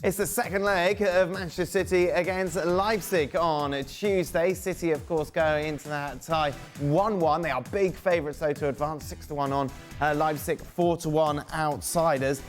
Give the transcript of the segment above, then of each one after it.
It's the second leg of Manchester City against Leipzig on Tuesday. City, of course, go into that tie 1-1. They are big favourites, though, to advance 6-1 on Leipzig, 4-1 outsiders.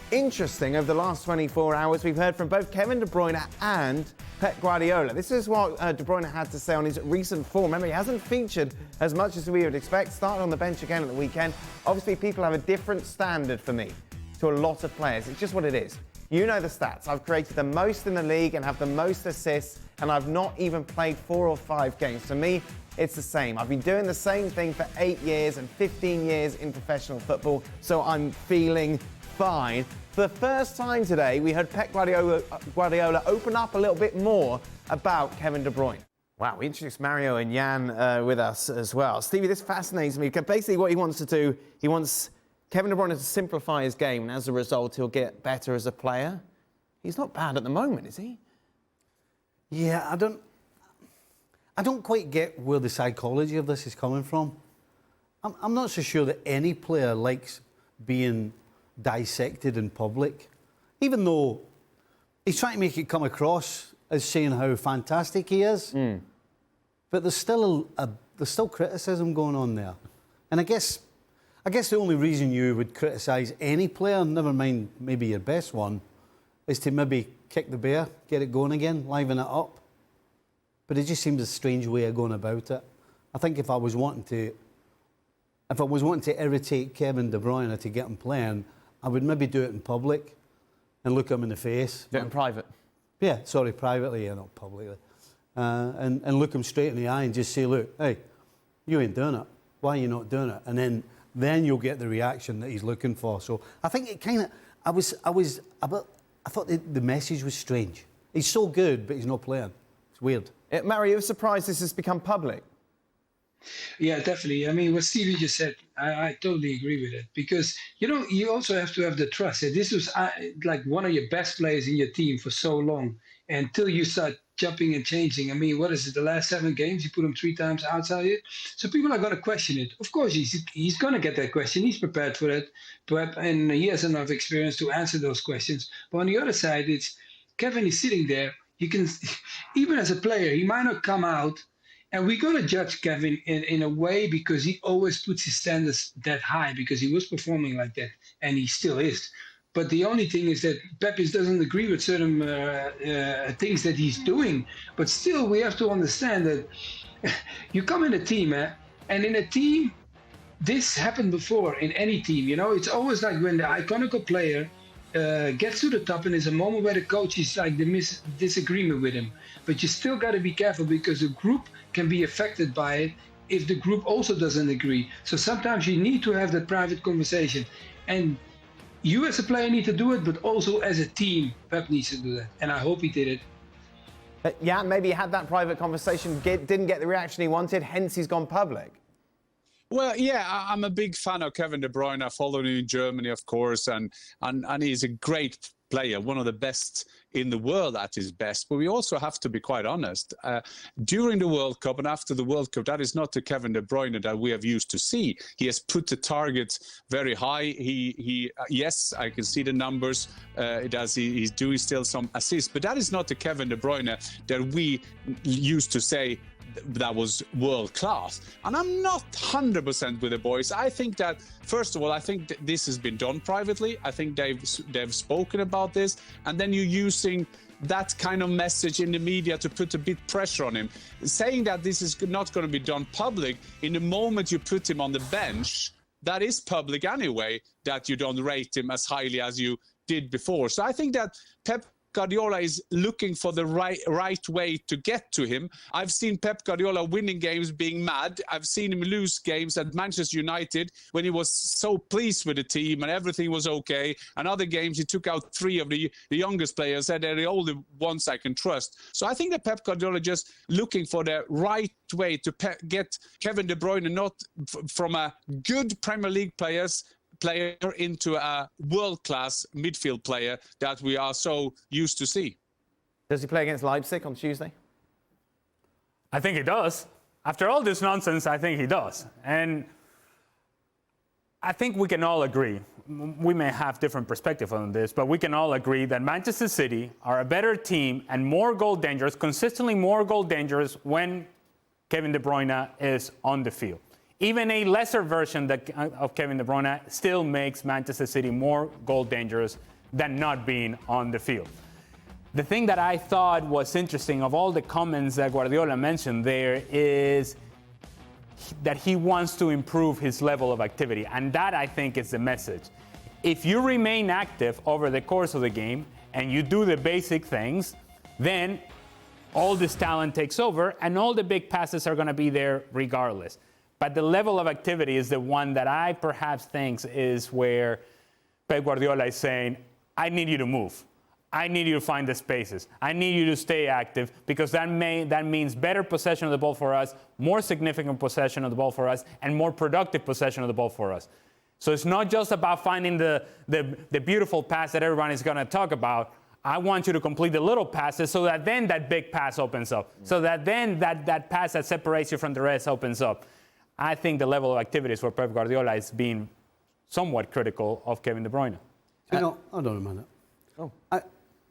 Interesting, over the last 24 hours, we've heard from both Kevin De Bruyne and Pep Guardiola. This is what De Bruyne had to say on his recent form. Remember, he hasn't featured as much as we would expect, started on the bench again at the weekend. Obviously, people have a different standard for me to a lot of players. It's just what it is. You know the stats. I've created the most in the league and have the most assists, and I've not even played 4 or 5 games. To me, it's the same. I've been doing the same thing for 8 years and 15 years in professional football, so I'm feeling fine. For the first time today, we heard Pep Guardiola open up a little bit more about Kevin De Bruyne. Wow, we introduced Mario and Jan with us as well. Stevie, this fascinates me, because basically what he wants to do, he wants Kevin De Bruyne to simplify his game, and as a result, he'll get better as a player. He's not bad at the moment, is he? Yeah, I don't quite get where the psychology of this is coming from. I'm not so sure that any player likes being dissected in public, even though he's trying to make it come across as saying how fantastic he is. But there's still criticism going on there, and I guess the only reason you would criticise any player, never mind maybe your best one, is to maybe kick the bear, get it going again, liven it up. But it just seems a strange way of going about it. I think if I was wanting to irritate Kevin De Bruyne to get him playing, I would maybe do it in public and look him in the face. Do it in private? Yeah, sorry, privately, yeah, not publicly. And look him straight in the eye and just say, look, hey, you ain't doing it. Why are you not doing it? And then you'll get the reaction that he's looking for. So I think it kind of, I thought the message was strange. He's so good, but he's not playing. It's weird. Mary, you're surprised this has become public? Yeah, definitely. I mean, what Stevie just said, I totally agree with it. Because, you know, you also have to have the trust. This was like one of your best players in your team for so long. Until you start jumping and changing. I mean, what is it? The last 7 games, you put him 3 times outside it. So people are going to question it. Of course, he's going to get that question. He's prepared for it. And he has enough experience to answer those questions. But on the other side, it's Kevin is sitting there. You can, even as a player, he might not come out. And we're going to judge Kevin in a way because he always puts his standards that high because he was performing like that. And he still is. But the only thing is that Pep doesn't agree with certain things that he's doing. But still, we have to understand that you come in a team, and in a team, this happened before in any team. You know, it's always like when the iconic player gets to the top, and there's a moment where the coach is like the disagreement with him. But you still got to be careful because the group can be affected by it if the group also doesn't agree. So sometimes you need to have that private conversation. And you as a player need to do it, but also as a team, Pep needs to do that. And I hope he did it. Yeah, maybe he had that private conversation, didn't get the reaction he wanted, hence he's gone public. Well, yeah, I'm a big fan of Kevin De Bruyne. I follow him in Germany, of course, and he's a great player, one of the best in the world at his best. But we also have to be quite honest. During the World Cup and after the World Cup, that is not the Kevin De Bruyne that we have used to see. He has put the target very high. Yes, I can see the numbers. He's doing still some assists, but that is not the Kevin De Bruyne that we used to say that was world class. And I'm not 100% with the boys. I think that, first of all, I think that this has been done privately. I think they've spoken about this, and then you're using that kind of message in the media to put a bit pressure on him, saying that this is not going to be done public. In the moment you put him on the bench, that is public anyway, that you don't rate him as highly as you did before. So I think that Pep Guardiola is looking for the right way to get to him. I've seen Pep Guardiola winning games being mad. I've seen him lose games at Manchester United when he was so pleased with the team and everything was okay. And other games, he took out 3 of the youngest players, and they're the only ones I can trust. So I think that Pep Guardiola just looking for the right way to get Kevin De Bruyne not from a good Premier League player into a world-class midfield player that we are so used to see. Does he play against Leipzig on Tuesday? I think he does. After all this nonsense, I think he does. And I think we can all agree, we may have different perspective on this, but we can all agree that Manchester City are a better team and more goal dangerous, consistently more goal dangerous when Kevin De Bruyne is on the field. Even a lesser version of Kevin De Bruyne still makes Manchester City more goal dangerous than not being on the field. The thing that I thought was interesting of all the comments that Guardiola mentioned there is that he wants to improve his level of activity. And that, I think, is the message. If you remain active over the course of the game and you do the basic things, then all this talent takes over and all the big passes are going to be there regardless. But the level of activity is the one that I perhaps think is where Pep Guardiola is saying, I need you to move. I need you to find the spaces. I need you to stay active because that means better possession of the ball for us, more significant possession of the ball for us, and more productive possession of the ball for us. So it's not just about finding the beautiful pass that everyone is going to talk about. I want you to complete the little passes so that then that big pass opens up. So that then that pass that separates you from the rest opens up. I think the level of activities for Pep Guardiola is being somewhat critical of Kevin De Bruyne. Hold on a minute. Oh.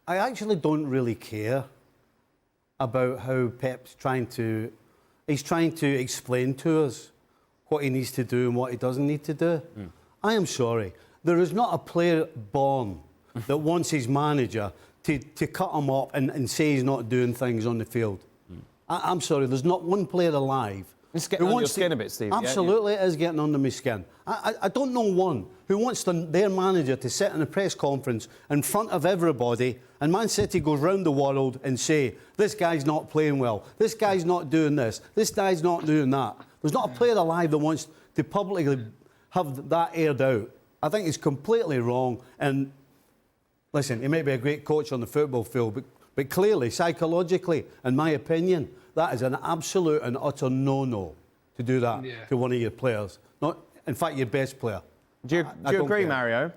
I actually don't really care about how Pep's trying to explain to us what he needs to do and what he doesn't need to do. I am sorry. There is not a player born that wants his manager to cut him up and say he's not doing things on the field. I'm sorry. There's not one player alive. It's getting on your skin a bit, Steve. Absolutely, it is getting under my skin. I don't know one who wants their manager to sit in a press conference in front of everybody and Man City goes round the world and say, this guy's not playing well, this guy's not doing this guy's not doing that. There's not a player alive that wants to publicly have that aired out. I think it's completely wrong. And listen, he may be a great coach on the football field, but clearly, psychologically, in my opinion, that is an absolute and utter no-no to do that to one of your players. Not, in fact, your best player. Do you agree, Mario?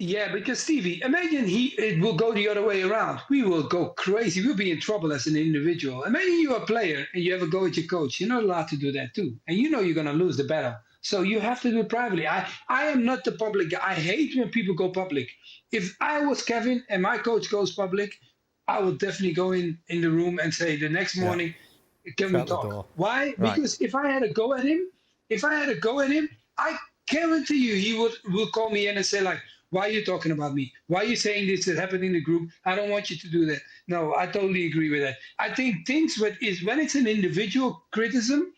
Yeah, because Stevie, imagine it will go the other way around. We will go crazy. We'll be in trouble as an individual. Imagine you're a player and you have a go at your coach. You're not allowed to do that too. And you know you're going to lose the battle. So you have to do it privately. I am not the public guy. I hate when people go public. If I was Kevin and my coach goes public, I would definitely go in the room and say the next morning, can we talk? Why? Right. Because if I had a go at him, I guarantee you he will call me in and say, like, why are you talking about me? Why are you saying this that happened in the group? I don't want you to do that. No, I totally agree with that. I think when it's an individual criticism,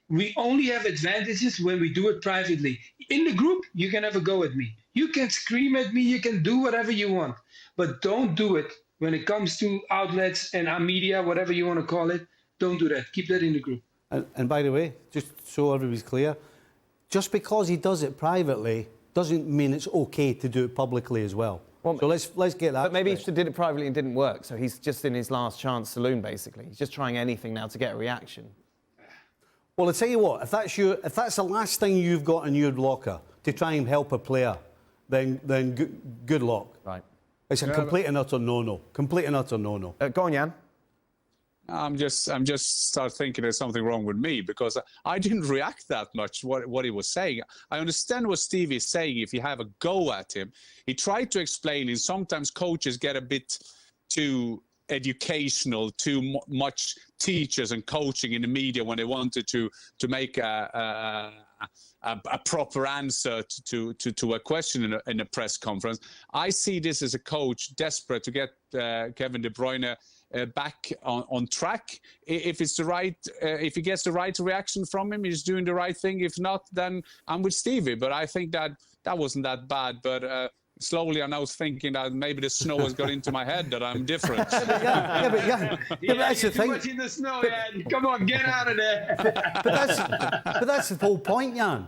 we only have advantages when we do it privately. In the group, you can have a go at me. You can scream at me. You can do whatever you want. But don't do it when it comes to outlets and our media, whatever you want to call it. Don't do that. Keep that in the group. And by the way, just so everybody's clear, just because he does it privately doesn't mean it's okay to do it publicly as well. So let's get that. But maybe he did it privately and didn't work, so he's just in his last chance saloon, basically. He's just trying anything now to get a reaction. Well, I tell you what, if that's the last thing you've got in your locker to try and help a player, then good luck. Right. It's a complete and utter no-no. Complete and utter no-no. Go on, Jan. I'm just start thinking there's something wrong with me because I didn't react that much what he was saying. I understand what Steve is saying. If you have a go at him, he tried to explain it. Sometimes coaches get a bit too educational, too much teachers and coaching in the media when they wanted to make a proper answer to a question in a press conference. I see this as a coach desperate to get Kevin De Bruyne back on track. If it's the right, if he gets the right reaction from him, he's doing the right thing. If not, then I'm with Stevie. But I think that wasn't that bad. But slowly, I'm now thinking that maybe the snow has got into my head that I'm different. But that's the thing. Too much in the snow, Jan. Come on, get out of there. But that's the whole point, Jan.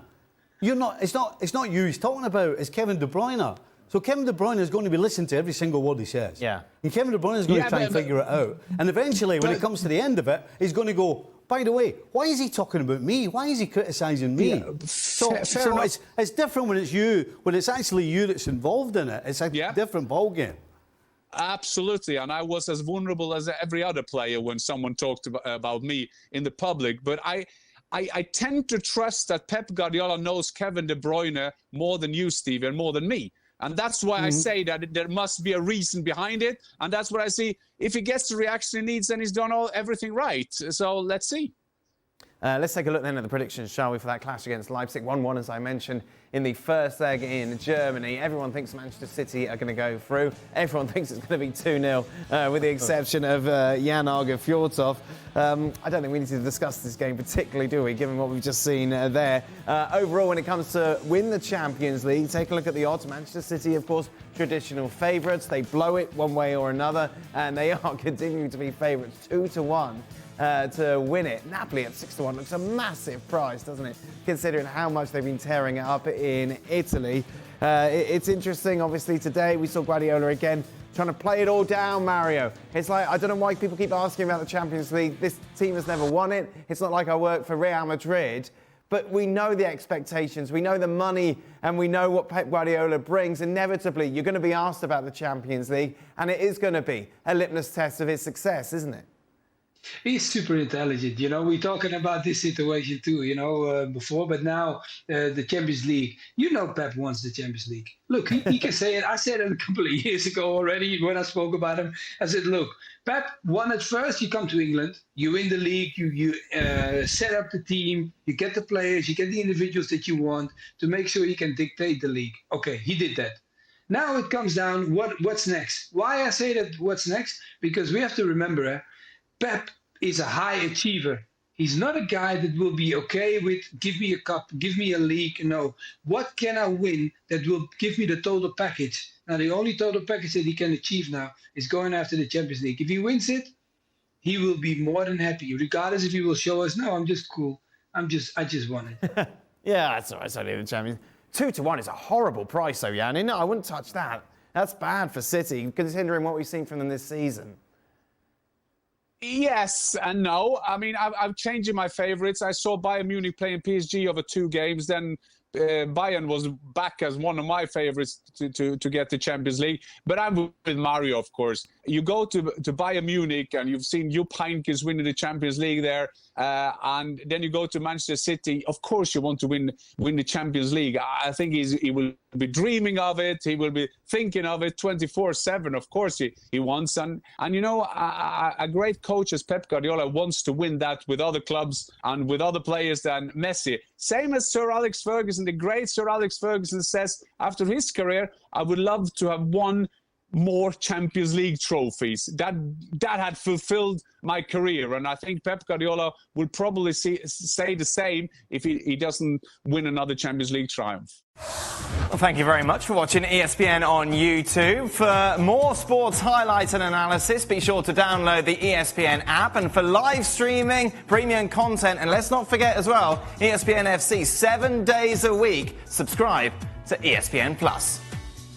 You're not. It's not you he's talking about. It's Kevin De Bruyne. So Kevin De Bruyne is going to be listening to every single word he says. Yeah. And Kevin De Bruyne is going to try and figure it out. And eventually, when it comes to the end of it, he's going to go, by the way, why is he talking about me? Why is he criticising me? Yeah, So fair it's different when it's you, when it's actually you that's involved in it. It's a different ballgame. Absolutely, and I was as vulnerable as every other player when someone talked about me in the public. But I tend to trust that Pep Guardiola knows Kevin De Bruyne more than you, Steve, and more than me. And that's why I say that there must be a reason behind it. And that's what I see. If he gets the reaction he needs, then he's done everything right. So let's see. Let's take a look then at the predictions, shall we, for that clash against Leipzig. 1-1, as I mentioned, in the first leg in Germany. Everyone thinks Manchester City are going to go through. Everyone thinks it's going to be 2-0, with the exception of Jan Fjortov. I don't think we need to discuss this game particularly, do we, given what we've just seen there. Overall, when it comes to win the Champions League, take a look at the odds. Manchester City, of course, traditional favourites. They blow it one way or another, and they are continuing to be favourites 2-1. To win it. Napoli at 6-1 looks a massive price, doesn't it? Considering how much they've been tearing it up in Italy. It's interesting, obviously, today we saw Guardiola again trying to play it all down, Mario. It's like, I don't know why people keep asking about the Champions League. This team has never won it. It's not like I work for Real Madrid. But we know the expectations, we know the money, and we know what Pep Guardiola brings. Inevitably, you're going to be asked about the Champions League, and it is going to be a litmus test of his success, isn't it? He's super intelligent. We're talking about this situation too, before, but now the Champions League, Pep wants the Champions League. Look, he can say it. I said it a couple of years ago already when I spoke about him. I said, look, Pep won it first. You come to England, you win the league, you set up the team, you get the players, you get the individuals that you want to make sure he can dictate the league. Okay, he did that. Now it comes down, what's next? Why I say that what's next? Because we have to remember, Pep is a high achiever. He's not a guy that will be okay with, give me a cup, give me a league. No, what can I win that will give me the total package? Now, the only total package that he can achieve now is going after the Champions League. If he wins it, he will be more than happy, regardless if he will show us, no, I'm just cool. I just won it. Yeah, that's all right. It's only the Champions. 2-1 is a horrible price, though, Jan. No, I wouldn't touch that. That's bad for City, considering what we've seen from them this season. Yes and no. I mean, I'm changing my favourites. I saw Bayern Munich playing PSG over 2 games. Then Bayern was back as one of my favourites to get the Champions League. But I'm with Mario, of course. You go to Bayern Munich and you've seen Jupp Heynckes winning the Champions League there. And then you go to Manchester City. Of course, you want to win the Champions League. I think he will be dreaming of it. He will be thinking of it 24/7. Of course, he wants. And a great coach as Pep Guardiola wants to win that with other clubs and with other players than Messi. Same as Sir Alex Ferguson. The great Sir Alex Ferguson says after his career, I would love to have won more Champions League trophies. That had fulfilled my career, and I think Pep Guardiola will probably say the same if he doesn't win another Champions League triumph. Well, thank you very much for watching ESPN on YouTube. For more sports highlights and analysis, be sure to download the ESPN app. And for live streaming, premium content, and let's not forget as well, ESPN FC 7 days a week. Subscribe to ESPN Plus.